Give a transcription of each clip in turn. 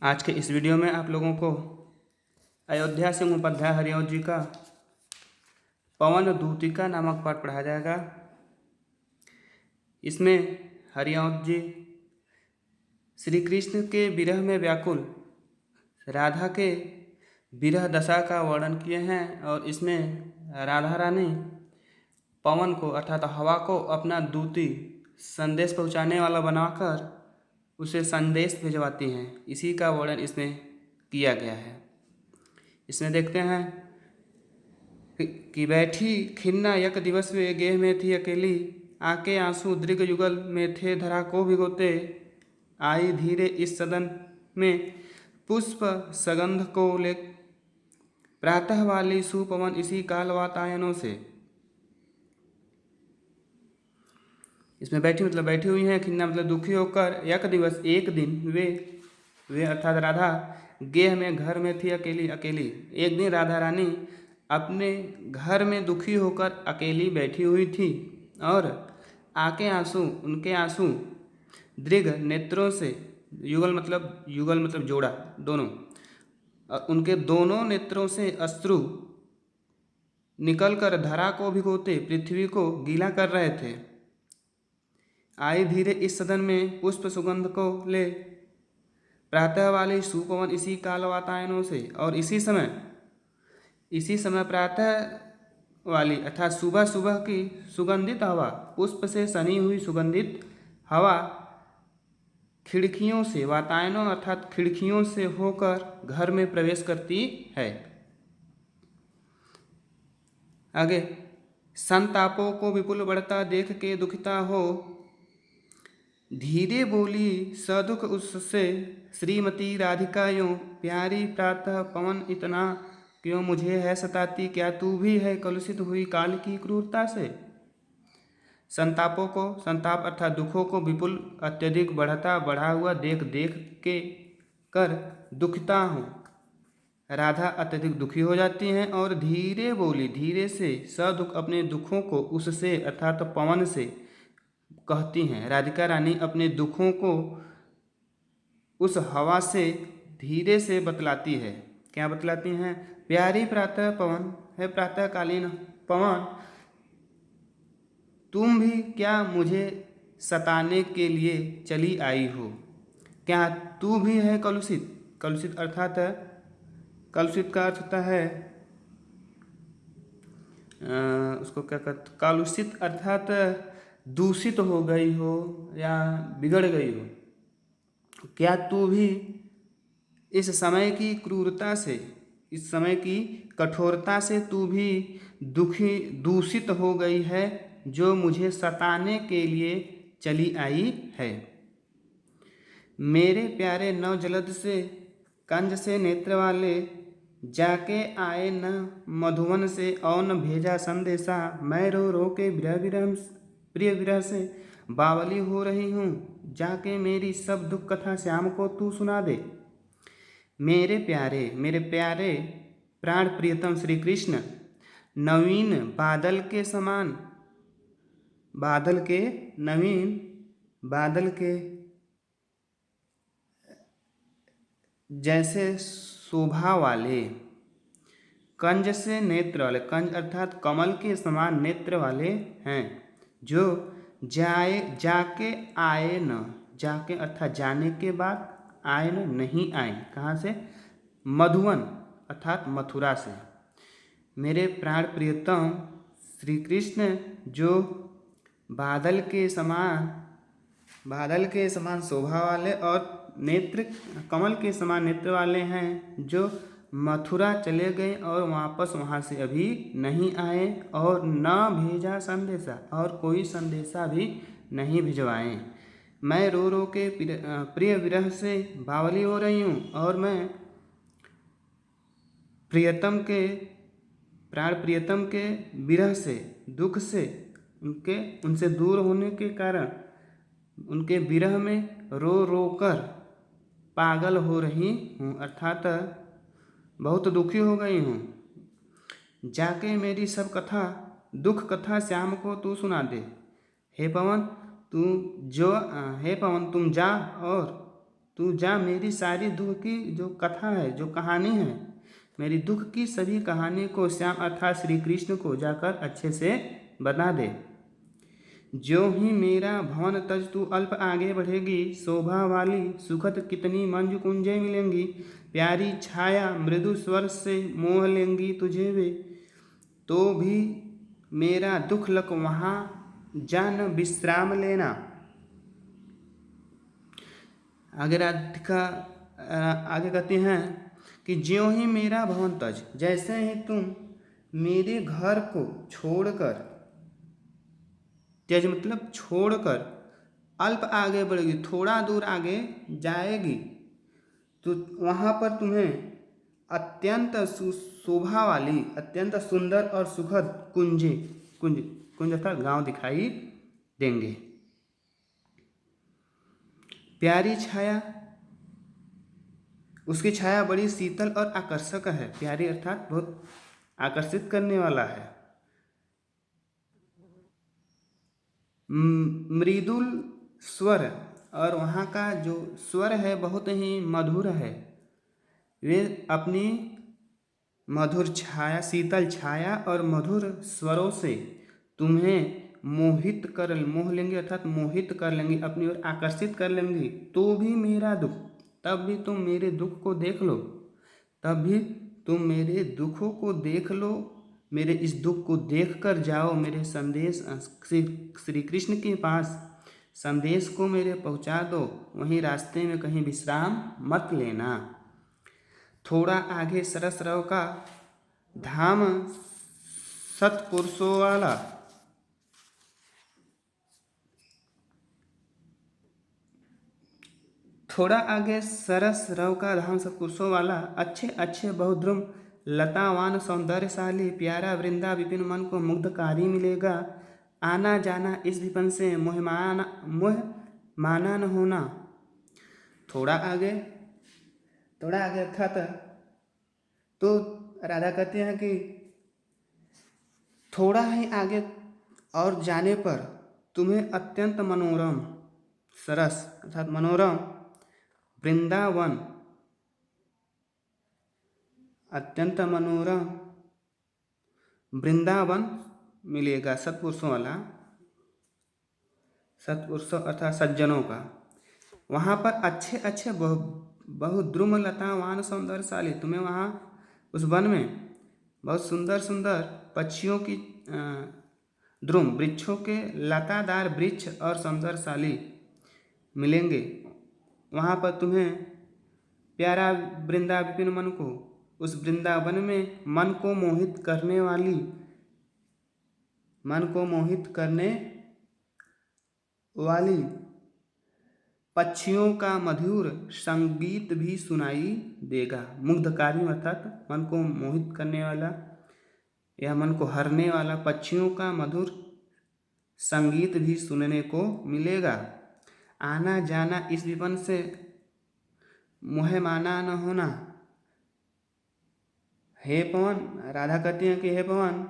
आज के इस वीडियो में आप लोगों को अयोध्या सिंह उपाध्याय हरिऔध जी का पवन दूतिका नामक पाठ पढ़ाया जाएगा। इसमें हरिऔध जी श्री कृष्ण के विरह में व्याकुल राधा के विरह दशा का वर्णन किए हैं और इसमें राधा रानी पवन को अर्थात हवा को अपना दूती संदेश पहुंचाने वाला बनाकर उसे संदेश भिजवाती हैं। इसी का वर्णन इसमें किया गया है। इसमें देखते हैं कि बैठी खिन्ना यक दिवस वे गेह में थी अकेली, आके आंसू दृग युगल में थे धरा को भिगोते, आई धीरे इस सदन में पुष्प सगंध को ले, प्रातः वाली सुपवन इसी काल वातायनों से। इसमें बैठी मतलब बैठी हुई हैं, खिन्ना मतलब दुखी होकर, यक दिवस एक दिन, वे अर्थात राधा गेह में घर में थी अकेली। एक दिन राधा रानी अपने घर में दुखी होकर अकेली बैठी हुई थी और आके आंसू उनके आंसू दृग नेत्रों से, युगल मतलब जोड़ा दोनों, उनके दोनों नेत्रों से अश्रु निकलकर धरा को भिगोते पृथ्वी को गीला कर रहे थे। आई धीरे इस सदन में पुष्प सुगंध को ले, प्रातः वाले सुपवन इसी काल वातायनों से। और इसी समय प्रातः वाली अर्थात सुबह सुबह की सुगंधित हवा, पुष्प से सनी हुई सुगंधित हवा खिड़कियों से, वातायनों अर्थात खिड़कियों से होकर घर में प्रवेश करती है। आगे, संतापों को विपुल बढ़ता देख के दुखिता हो, धीरे बोली सदुख उससे श्रीमती राधिका यूं, प्यारी प्रातः पवन इतना क्यों मुझे है सताती, क्या तू भी है कलुषित हुई काल की क्रूरता से। संताप अर्थात दुखों को विपुल अत्यधिक बढ़ा हुआ देख के कर दुखिता हूँ। राधा अत्यधिक दुखी हो जाती हैं और धीरे बोली, धीरे से सदुख अपने दुखों को उससे अर्थात पवन से कहती हैं। राधिका रानी अपने दुखों को उस हवा से धीरे से बतलाती है। क्या बतलाती हैं? प्यारी प्रातः पवन है, प्रातःकालीन पवन, तुम भी क्या मुझे सताने के लिए चली आई हो? क्या तू भी है कलुषित अर्थात कलुषित का अर्थ होता है उसको क्या कहते, कलुषित अर्थात दूषित हो गई हो या बिगड़ गई हो। क्या तू भी इस समय की क्रूरता से, इस समय की कठोरता से तू भी दूषित हो गई है जो मुझे सताने के लिए चली आई है। मेरे प्यारे नव जलद से कंज से नेत्र वाले, जाके आए न मधुवन से और न भेजा संदेशा, मैं रो रो के प्रिय विरह से बावली हो रही हूँ, जाके मेरी सब दुख कथा श्याम को तू सुना दे। मेरे प्यारे प्राण प्रियतम श्री कृष्ण नवीन बादल के जैसे शोभा वाले, कंज से नेत्र वाले, कंज अर्थात कमल के समान नेत्र वाले हैं, जो जाके आए न, जाके अर्थात जाने के बाद, आए न नहीं आए, कहाँ से? मधुवन अर्थात मथुरा से। मेरे प्राण प्रियतम श्री कृष्ण जो बादल के समान शोभा वाले और कमल के समान नेत्र वाले हैं, जो मथुरा चले गए और वापस वहाँ से अभी नहीं आए और न भेजा संदेशा, और कोई संदेशा भी नहीं भिजवाए। मैं रो रो के प्रिय विरह से बावली हो रही हूँ और मैं प्राण प्रियतम के विरह से, दुख से, उनसे दूर होने के कारण उनके विरह में रो रो कर पागल हो रही हूँ, अर्थात बहुत दुखी हो गई हूँ। जाके मेरी सब कथा, दुख कथा श्याम को तू सुना दे। हे पवन तुम जा और तू जा, मेरी सारी दुख की जो कथा है, जो कहानी है, मेरी दुख की सभी कहानी को श्याम अर्थात श्री कृष्ण को जाकर अच्छे से बता दे। ज्यों ही मेरा भवन तज तू अल्प आगे बढ़ेगी, शोभा वाली सुखद कितनी मंजू कुंजें मिलेंगी, प्यारी छाया मृदु स्वर से मोह लेंगी तुझे वे, तो भी मेरा दुख लक वहाँ जान विश्राम लेना। आगे राधिका आगे कहते हैं कि ज्यों ही मेरा भवन तज, जैसे ही तुम मेरे घर को छोड़कर, त्यज मतलब छोड़कर, अल्प आगे बढ़ेगी, थोड़ा दूर आगे जाएगी, तो वहाँ पर तुम्हें अत्यंत शोभा वाली, अत्यंत सुंदर और सुखद कुंज कुंज अर्थात गांव दिखाई देंगे। प्यारी छाया, उसकी छाया बड़ी शीतल और आकर्षक है। प्यारी अर्थात बहुत आकर्षित करने वाला है। मृदुल स्वर, और वहाँ का जो स्वर है बहुत ही मधुर है। वे अपनी मधुर छाया, शीतल छाया और मधुर स्वरों से तुम्हें मोह लेंगे अर्थात मोहित कर लेंगी, अपनी ओर आकर्षित कर लेंगी। तो भी मेरा दुख, तब भी तुम मेरे दुख को देख लो, तब भी तुम मेरे दुखों को देख लो, मेरे इस दुख को देख कर जाओ, मेरे संदेश श्री कृष्ण के पास संदेश को मेरे पहुंचा दो, वहीं रास्ते में कहीं विश्राम मत लेना। थोड़ा आगे सरस रव का धाम सतपुरुषों वाला, थोड़ा आगे सरस रव का धाम सतपुरुषों वाला, अच्छे अच्छे बहुद्रुम लतावान सौंदर्यशाली प्यारा वृंदा विपिन मन को मुग्धकारी मिलेगा। आना जाना इस विपिन से मोह माना न होना। थोड़ा आगे अर्थात तो राधा कहते हैं कि थोड़ा ही आगे और जाने पर तुम्हें अत्यंत मनोरम, सरस अर्थात मनोरम वृंदावन, अत्यंत मनोरम वृंदावन मिलेगा। सत्पुरुषों वाला, सत्पुरुषों अर्थात सज्जनों का। वहाँ पर अच्छे अच्छे बहुद्रुम लतावान सौंदर्यशाली, तुम्हें वहाँ उस वन में बहुत सुंदर सुंदर पक्षियों की द्रुम वृक्षों के लतादार वृक्ष और सौंदर्यशाली मिलेंगे। वहाँ पर तुम्हें प्यारा वृंदा विपिन मन को, उस वृंदावन में मन को मोहित करने वाली, मन को मोहित करने वाली पक्षियों का मधुर संगीत भी सुनाई देगा। मुग्धकारी अर्थात मन को मोहित करने वाला या मन को हरने वाला पक्षियों का मधुर संगीत भी सुनने को मिलेगा। आना जाना इस विपिन से मोह माना न होना। हे पवन, राधा कहती हैं कि हे पवन,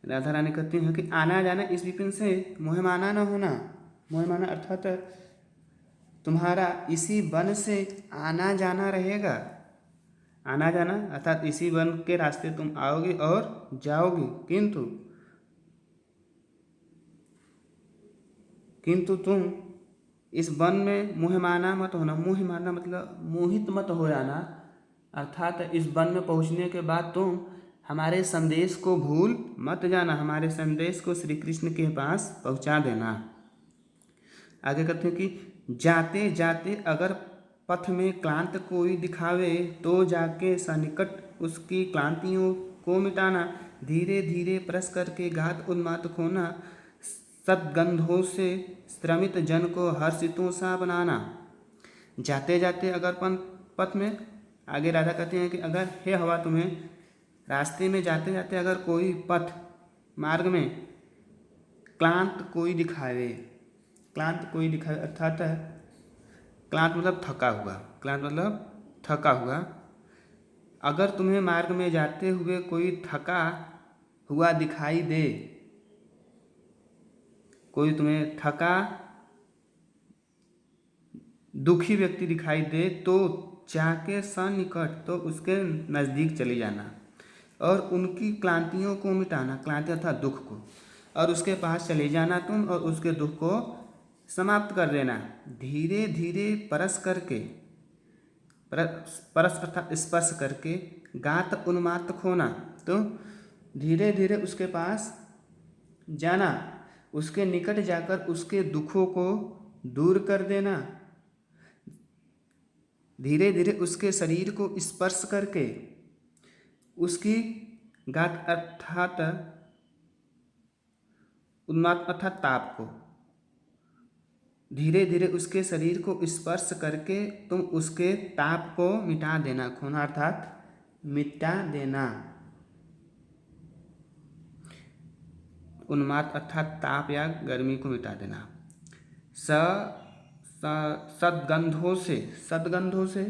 राधा रानी कहती हैं कि आना जाना इस विपिन से मोह माना न होना। मोह माना अर्थात तुम्हारा इसी वन से आना जाना रहेगा। आना जाना अर्थात इसी वन के रास्ते तुम आओगे और जाओगे, किंतु तुम इस वन में मोह माना मत होना। मोह माना मतलब मोहित मत हो जाना, अर्थात इस वन में पहुंचने के बाद तुम हमारे संदेश को भूल मत जाना, हमारे संदेश को श्री कृष्ण के पास पहुंचा देना। आगे कहते हैं कि जाते जाते अगर पथ में क्लांत कोई दिखावे, तो जाके सनिकट उसकी क्लांतियों को मिटाना। धीरे धीरे परस करके घात उन्माद खोना, सद्गंधों से श्रमित जन को हर्षितों सा बनाना। जाते जाते अगर पथ में, आगे राधा कहते हैं कि अगर हे हवा तुम्हें रास्ते में जाते जाते अगर कोई पथ मार्ग में क्लांत कोई दिखावे, अर्थात क्लांत मतलब थका हुआ, क्लांत मतलब थका हुआ। अगर तुम्हें मार्ग में जाते हुए कोई थका हुआ दिखाई दे, कोई तुम्हें थका दुखी व्यक्ति दिखाई दे तो जाके सन्निकट, तो उसके नज़दीक चले जाना और उनकी क्लांतियों को मिटाना, क्लांति अर्थात दुख को, और उसके पास चले जाना तुम और उसके दुख को समाप्त कर देना। धीरे धीरे परस करके, परस अर्थात स्पर्श करके, गात उन्माद खोना, तो धीरे धीरे उसके पास जाना, उसके निकट जाकर उसके दुखों को दूर कर देना, धीरे धीरे उसके शरीर को स्पर्श करके उसकी गात अर्थात उन्माद अर्थात ताप को, धीरे धीरे उसके शरीर को स्पर्श करके तुम उसके ताप को मिटा देना, खोना अर्थात मिटा देना। उन्माद अर्थात ताप या गर्मी को मिटा देना। सद्गंधों से, सद्गंधों से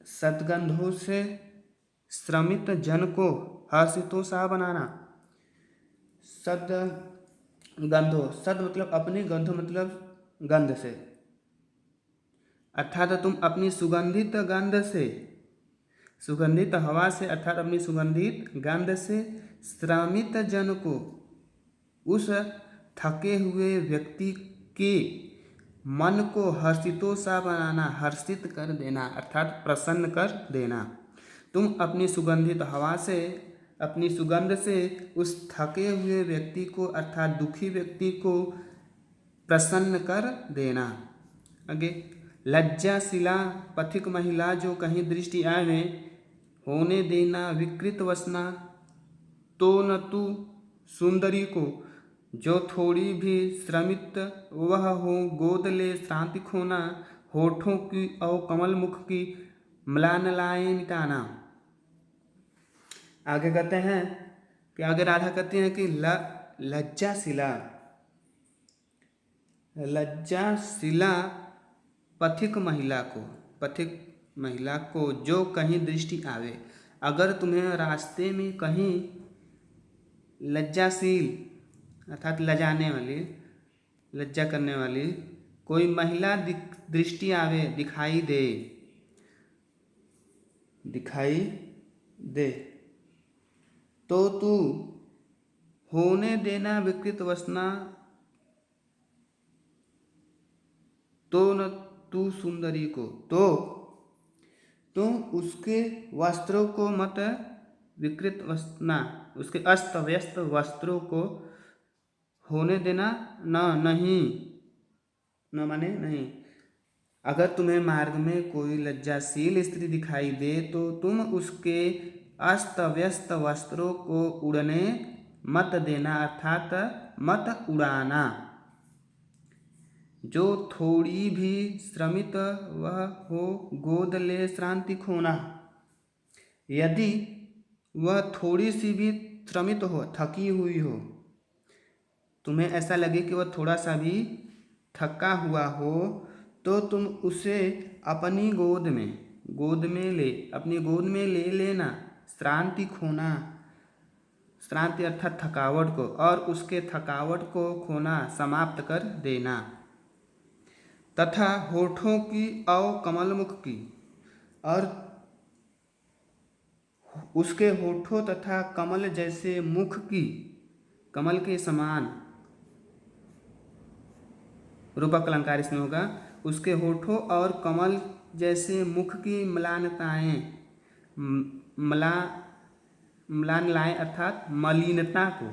सद्गंधों से श्रमित जन को हर्षितोत्साह बनाना। सद्गंधों, सद मतलब अपनी, गंधो मतलब गंध से, अर्थात तुम अपनी सुगंधित गंध से, सुगंधित हवा से अर्थात अपनी सुगंधित गंध से श्रमित जन को, उस थके हुए व्यक्ति के मन को हर्षितोत्साह बनाना, हर्षित कर देना अर्थात प्रसन्न कर देना। तुम अपनी सुगंधित हवा से, अपनी सुगंध से उस थके हुए व्यक्ति को अर्थात दुखी व्यक्ति को प्रसन्न कर देना। आगे, लज्जाशिला पथिक महिला जो कहीं दृष्टि आवे, होने देना विकृत वसना, तो न तू सुंदरी को, जो थोड़ी भी श्रमित वह हो, गोद ले शांति खोना, होठों की और कमल मुख की म्लान लाएं मिटाना। आगे कहते हैं कि आगे राधा कहती हैं कि लज्जाशिला, लज्जाशिला पथिक महिला को, पथिक महिला को जो कहीं दृष्टि आवे, अगर तुम्हें रास्ते में कहीं लज्जाशील अर्थात लजाने वाली, लज्जा करने वाली कोई महिला दृष्टि आवे, दिखाई दे, दिखाई दे, तो तू होने देना विकृत वसना, तो न तू सुंदरी को, तो तुम उसके वस्त्रों को मत विकृत वसना, उसके अस्त व्यस्त वस्त्रों को होने देना, नहीं, न माने नहीं। अगर तुम्हें मार्ग में कोई लज्जाशील स्त्री दिखाई दे तो तुम उसके अस्त व्यस्त वस्त्रों को उड़ने मत देना अर्थात मत उड़ाना। जो थोड़ी भी श्रमित वह हो, गोद ले श्रांति खोना, यदि वह थोड़ी सी भी श्रमित हो, थकी हुई हो, तुम्हें ऐसा लगे कि वह थोड़ा सा भी थका हुआ हो, तो तुम उसे अपनी गोद में ले, अपनी गोद में ले लेना, श्रांति खोना, श्रांति अर्थात थकावट को, और उसके थकावट को खोना समाप्त कर देना। तथा होठों की और कमल मुख की, और उसके होठों तथा कमल जैसे मुख की, कमल के समान, रूपक अलंकार इसमें होगा, उसके होठों और कमल जैसे मुख की म्लानताएं, म्लान लाएं अर्थात मलिनता को,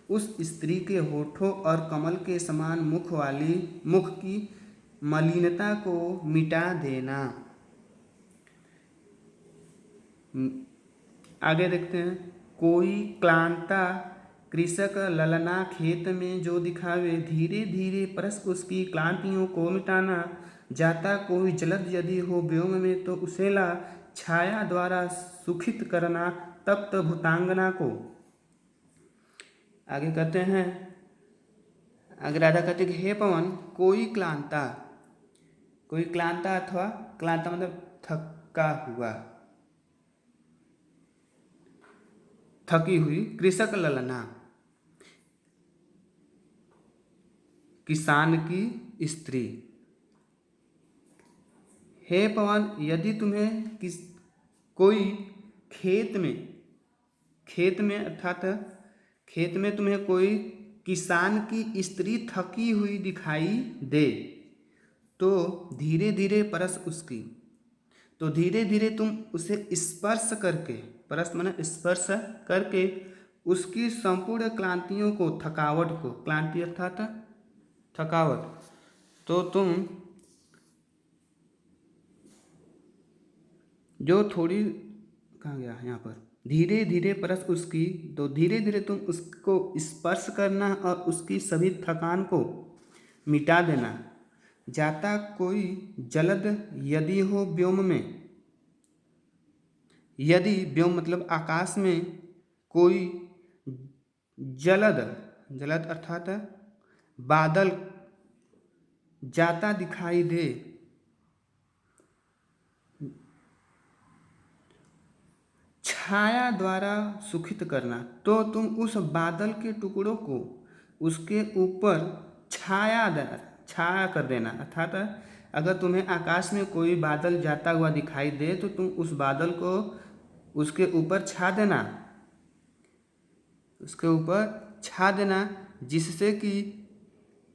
उस स्त्री के होठों और कमल के समान मुख वाली मुख की मलिनता को मिटा देना। आगे देखते हैं, कोई क्लांता कृषक ललना खेत में जो दिखावे, धीरे धीरे परस उसकी क्लांतियों को मिटाना। जाता कोई जलद यदि हो व्योम में, तो उसे ला छाया द्वारा सुखित करना तप्त भूतांगना को। आगे कहते हैं, आगे राधा कहते कि हे पवन, कोई क्लांता, कोई क्लांता अथवा क्लांता मतलब थका हुआ, थकी हुई। कृषक ललना, किसान की स्त्री। हे पवन, यदि तुम्हें कोई खेत में अर्थात खेत में तुम्हें कोई किसान की स्त्री थकी हुई दिखाई दे तो धीरे धीरे परस उसकी, तो धीरे धीरे तुम उसे स्पर्श करके, परस माने स्पर्श करके उसकी संपूर्ण क्लांतियों को, थकावट को, क्लांति अर्थात थकावट, तो तुम जो थोड़ी, कहाँ गया यहाँ पर, धीरे धीरे परस उसकी, तो धीरे धीरे तुम उसको स्पर्श करना और उसकी सभी थकान को मिटा देना। जाता कोई जलद यदि हो व्योम में, यदि व्योम मतलब आकाश में कोई जलद, जलद अर्थात बादल जाता दिखाई दे, छाया द्वारा सुखित करना, तो तुम उस बादल के टुकड़ों को उसके ऊपर छाया कर देना। अर्थात अगर तुम्हें आकाश में कोई बादल जाता हुआ दिखाई दे तो तुम उस बादल को उसके ऊपर छा देना, उसके ऊपर छा देना, जिससे कि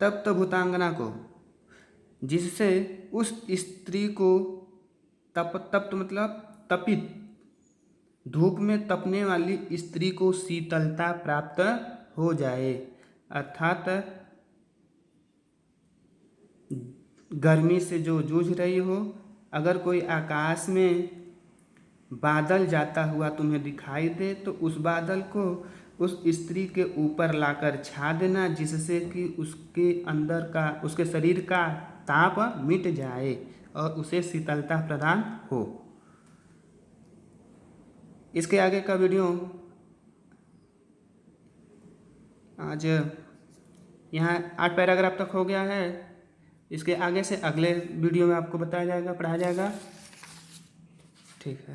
तप्त भूतांगना को, जिससे उस स्त्री को तप्त मतलब तपित, धूप में तपने वाली स्त्री को शीतलता प्राप्त हो जाए। अर्थात गर्मी से जो जूझ रही हो, अगर कोई आकाश में बादल जाता हुआ तुम्हें दिखाई दे तो उस बादल को उस स्त्री के ऊपर लाकर छा देना, जिससे कि उसके अंदर का, उसके शरीर का ताप मिट जाए और उसे शीतलता प्रदान हो। इसके आगे का वीडियो आज यहाँ 8 पैराग्राफ तक हो गया है। इसके आगे से अगले वीडियो में आपको बताया जाएगा, पढ़ाया जाएगा। ठीक है।